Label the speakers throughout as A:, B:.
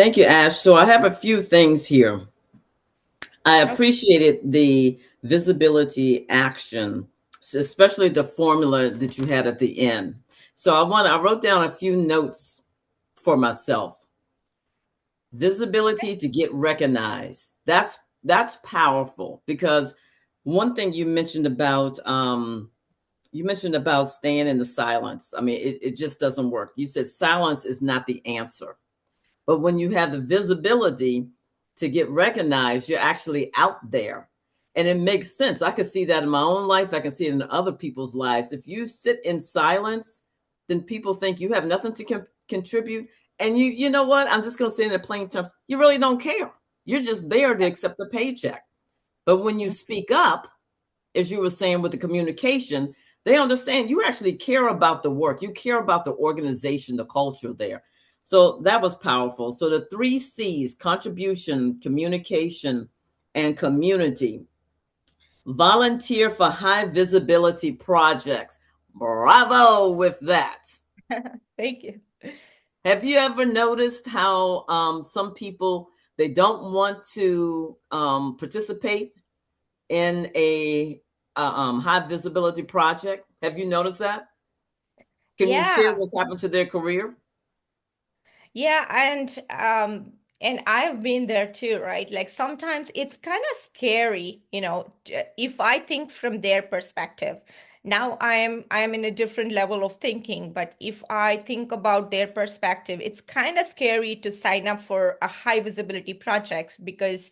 A: Thank you, Ash. So I have a few things here. I
B: Okay.
A: appreciated the visibility action, especially the formula that you had at the end. So I wrote down a few notes for myself. Visibility to get recognized. That's powerful because one thing you mentioned about staying in the silence. I mean, it just doesn't work. You said silence is not the answer. But when you have the visibility to get recognized, you're actually out there. And it makes sense. I can see that in my own life. I can see it in other people's lives. If you sit in silence, then people think you have nothing to contribute. And you know what? I'm just going to say in plain terms, you really don't care. You're just there to accept a paycheck. But when you speak up, as you were saying with the communication, they understand you actually care about the work. You care about the organization, the culture there. So that was powerful. So the three C's: contribution, communication, and community. Volunteer for high visibility projects. Bravo with that.
B: Thank you.
A: Have you ever noticed how some people they don't want to participate in a high visibility project? Have you noticed that? Can you share
B: Yeah.
A: what's happened to their career?
B: Yeah, and I've been there too, right? Like sometimes it's kind of scary, if I think from their perspective. Now I am in a different level of thinking, but if I think about their perspective, it's kind of scary to sign up for a high visibility projects because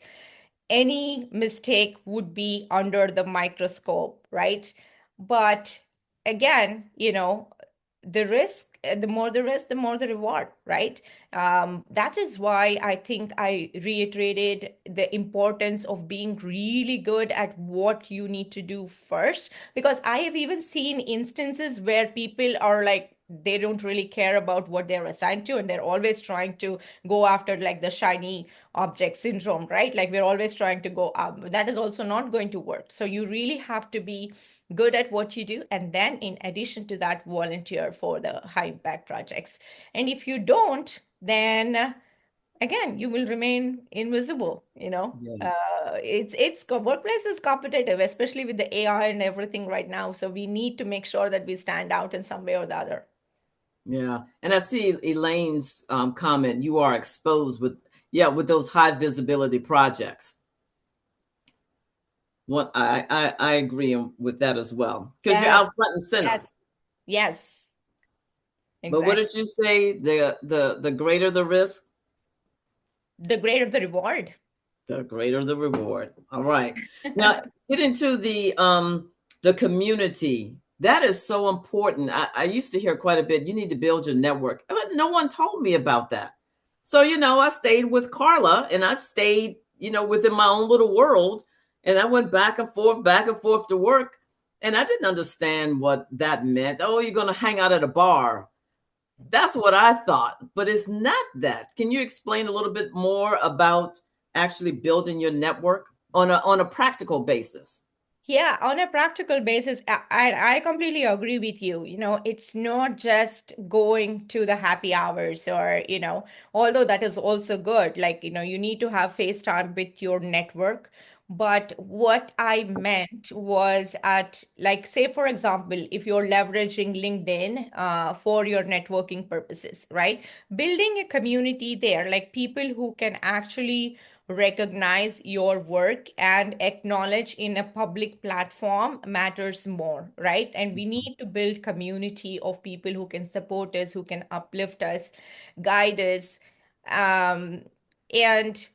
B: any mistake would be under the microscope, right? But again, the risk, the risk, the more the reward, right? That is why I think I reiterated the importance of being really good at what you need to do first, because I have even seen instances where people are like, they don't really care about what they're assigned to, and they're always trying to go after like the shiny object syndrome, right? Like we're always trying to go up. That is also not going to work. So you really have to be good at what you do, and then in addition to that, volunteer for the high impact projects. And if you don't, then again, you will remain invisible.
A: Yeah.
B: Workplace is competitive, especially with the AI and everything right now. So we need to make sure that we stand out in some way or the other.
A: Yeah. And I see Elaine's comment, you are exposed with, yeah, with those high visibility projects. What I agree with that as well because you're out
B: Yes,
A: front and center.
B: yes, yes,
A: But what
B: exactly.
A: did you say? The greater the risk,
B: The greater the reward.
A: the greater the reward. All right. Now get into the community. That is so important. I used to hear quite a bit. You need to build your network, but no one told me about that. So I stayed with Carla, and I stayed within my own little world, and I went back and forth to work, and I didn't understand what that meant. Oh, you're going to hang out at a bar. That's what I thought, but it's not that. Can you explain a little bit more about actually building your network on a practical basis?
B: Yeah, on a practical basis, I completely agree with you. It's not just going to the happy hours or, although that is also good. Like, you need to have face time with your network. But what I meant was at, like, say, for example, if you're leveraging LinkedIn for your networking purposes, right? Building a community there, like people who can actually recognize your work and acknowledge in a public platform matters more, right? And we need to build community of people who can support us, who can uplift us, guide us, um, and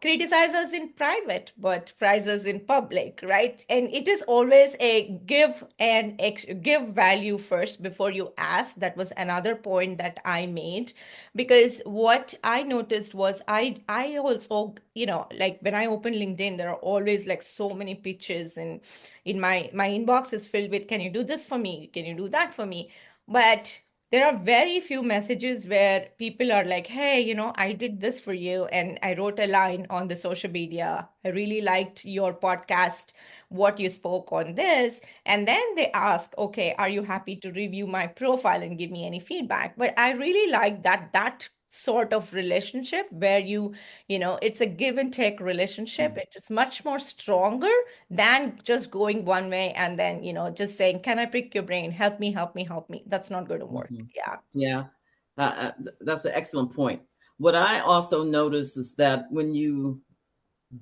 B: criticize us in private but praise us in public, right? And it is always a give value first before you ask. That was another point that I made, because what I noticed was I also, like when I open LinkedIn, there are always like so many pictures, and in my inbox is filled with, can you do this for me, can you do that for me? But there are very few messages where people are like, hey, I did this for you, and I wrote a line on the social media, I really liked your podcast, what you spoke on this. And then they ask, okay, are you happy to review my profile and give me any feedback? But I really like that sort of relationship where it's a give and take relationship. It is much more stronger than just going one way and then, just saying, can I pick your brain? Help me, help me, help me. That's not going to work.
A: Mhm.
B: Yeah.
A: Yeah, that's an excellent point. What I also notice is that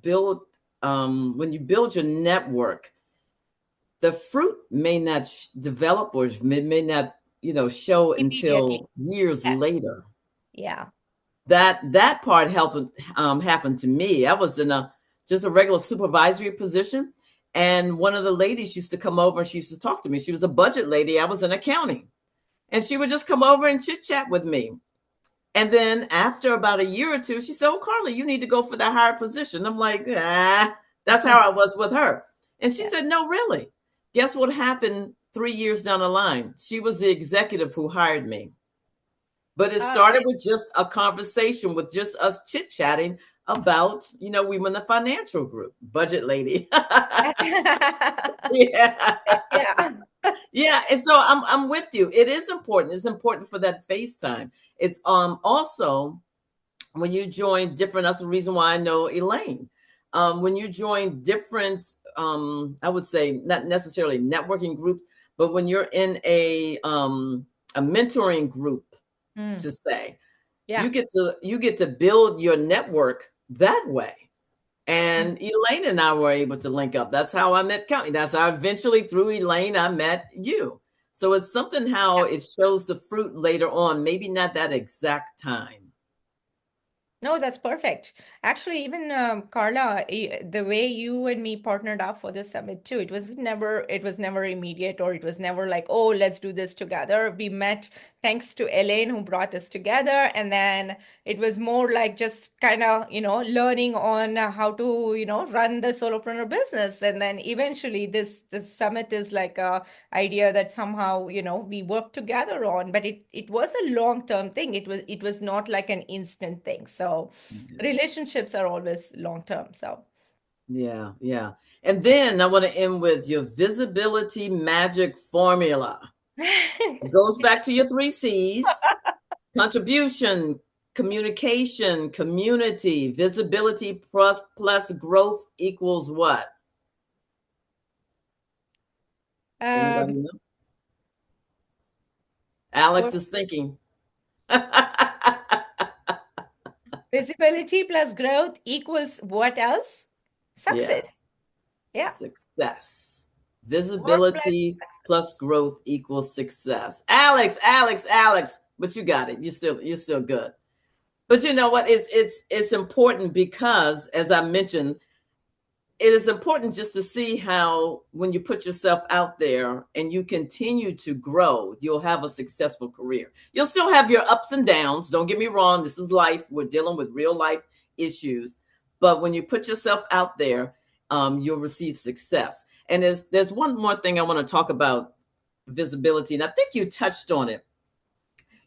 A: build when you build your network, the fruit may not develop or may not show
B: Immediately.
A: until years
B: Yes.
A: later.
B: Yeah.
A: That part happened to me. I was in a just a regular supervisory position, and one of the ladies used to come over and she used to talk to me. She was a budget lady. I was in accounting, and she would just come over and chit chat with me. And then after about a year or two, she said, "Oh, Carla, you need to go for that higher position." I'm like, ah, that's how I was with her. And she
B: Yeah.
A: said, "No, really." Guess what happened 3 years down the line? She was the executive who hired me. But it
B: Oh,
A: started with just a conversation with just us chit chatting about, we were in the financial group, budget lady. Yeah.
B: yeah.
A: Yeah. And so I'm with you. It is important. It's important for that FaceTime. It's also when you join different, that's the reason why I know Elaine. When you join different, I would say not necessarily networking groups, but when you're in a mentoring group,
B: Mm.
A: to say,
B: Yeah.
A: you get to build your network that way.
B: Mm.
A: And Elaine and I were able to link up. That's how I met County. That's how eventually through Elaine I met you. So it's something how it shows the fruit later on, maybe not that exact time.
B: No, that's perfect. Actually, even Carla, the way you and me partnered up for this summit too, it was never immediate, or it was never like, oh, let's do this together. We met thanks to Elaine who brought us together, and then it was more like just kind of, learning on how to, run the solopreneur business, and then eventually this summit is like a idea that somehow, we work together on, but it was a long-term thing. It was not like an instant thing. So
A: Yeah,
B: relationships are always long-term. So
A: yeah, yeah. And then I want to end with your visibility magic formula. It goes back to your 3 C's: contribution, communication, community, visibility plus growth equals what? Anybody
B: um
A: know? Alex
B: for
A: is thinking.
B: visibility plus growth equals what else?
A: Yeah,
B: Success. Yeah.
A: success.
B: Work-life
A: Visibility plus
B: success.
A: growth equals success. Alex, Alex, Alex. But you got it. You're still good. But you know what? It's important because, as I mentioned, it is important just to see how when you put yourself out there and you continue to grow, you'll have a successful career. You'll still have your ups and downs. Don't get me wrong. This is life. We're dealing with real life issues. But when you put yourself out there, you'll receive success. And there's one more thing I want to talk about: visibility. And I think you touched on it.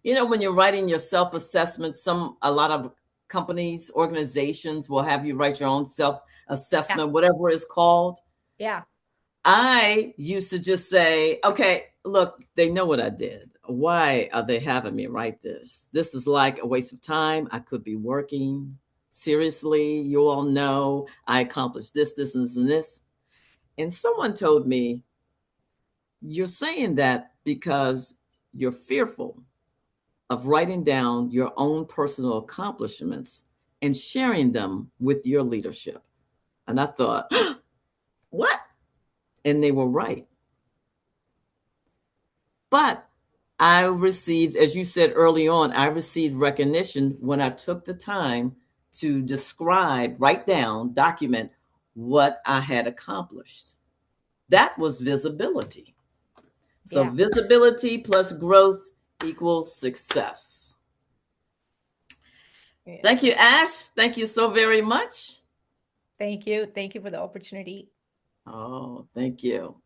A: When you're writing your self-assessment, a lot of companies, organizations will have you write your own
B: Yeah.
A: self-assessment, whatever it's called.
B: Yeah.
A: I used to just say, okay, look, they know what I did. Why are they having me write this? This is like a waste of time. I could be working. Seriously, you all know I accomplished this, this, and this, and this. And someone told me, you're saying that because you're fearful of writing down your own personal accomplishments and sharing them with your leadership. And I thought, what? And they were right. But I received, as you said early on, I received recognition when I took the time to describe, write down, document what I had accomplished. That was visibility. So
B: Yeah.
A: visibility plus growth equals success.
B: Yeah.
A: Thank you, Ash. Thank you so very much.
B: Thank you. Thank you for the opportunity.
A: Oh, thank you.